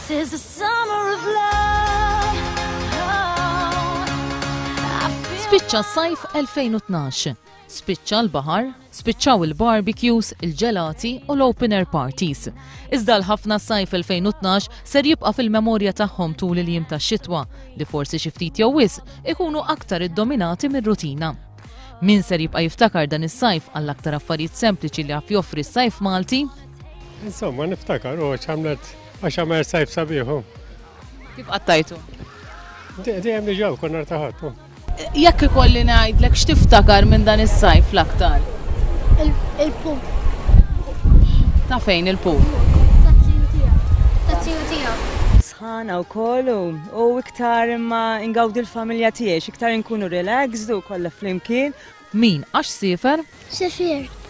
This is the summer of love. Spiċċa s-sajf 2012. Spiċċa l-baħar, spiċċaw il-barbecues, il-ġelati u l-open air parties. Iżda l-ħafna s-sajf 2012 ser jibqa' fil-memorja tagħhom tul il-jiem tax-xitwa li forsi xi ftit jew wisq ikunu aktar iddominati mir-rutina. Min ser jibqa' jiftakar dan is-sajf għall-aktar affarijiet sempliċi li għaf joffri s-sajf Malti? Insomma, niftakar u għax għamel sajf sabiħu. Kif qattajtu? Dejjem li ġew konna rtaħat. Jekk ikolli ngħidlek x'tiftakar minn dan is-sajf l-aktar? Il-pu. Ta' fejn il-pu? Tazziju tiegħu. Sħana wkoll u iktar imma ingawdi l-familja tiegħi, iktar inkunu relaxed u kollha flimkien. Min għax siefer? Sefirt.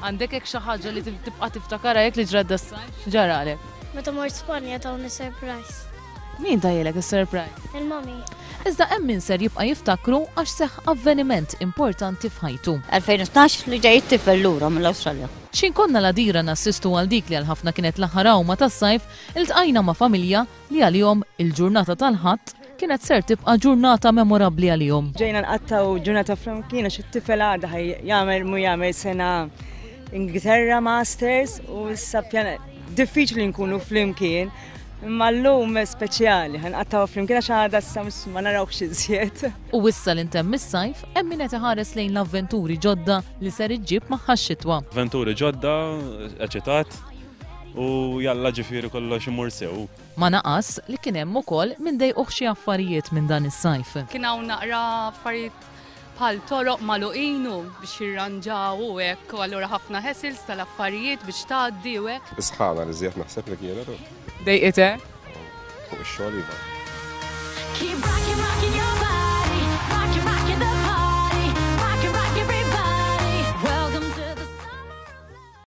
Għandek hekk xi ħaġa li tibqa' tiftakarha jekk li ġradda s-sajf? Ġaralek. Meta mort Spanja tawni surprise. Min tajjelek is-surprise? Il-mami. Iżda hemm min ser jibqa' jiftakru għax seħħ avveniment importanti f'ħajtu. 2012 li ġej tifel lura mill-Awstralja. X'inkonna la dira nassistu għal dik li għal ħafna kienet l-aħħar awma tas-sajf, iltqajna ma' familja li għalihom il-ġurnata tal-ħadd kienet ser tibqa' ġurnata memorabbli għalihom. Ġejna nqattaw ġurnata flimkien għax it-tifel għadha jagħmel sena Ingilterra Masters u issa diffiċli nkunu flimkien. Imma llum speċjali, ħanqattaw flimkien għax għadha issa ma narawx iżjed. U issa l-intemm is-sajf hemm min qed iħares lejn l-avventuri ġodda li ser iġġib magħha x-xitwa. Avventuri ġodda, eċitat u jalla ġifieri kollox imur sew. Ma naqas li kien hemm ukoll min dejquh xi affarijiet minn dan is-sajf. Kien hawn naqra affarijiet bħal toroq magħluqinu biex jirranġaw u hekk, u allura ħafna ħesils tal-affarijiet biex tgħaddi u hekk. Isħana li żjed naħseb li kienet. Dejqitek? Fuq ix-xogħol iva. Keep rocking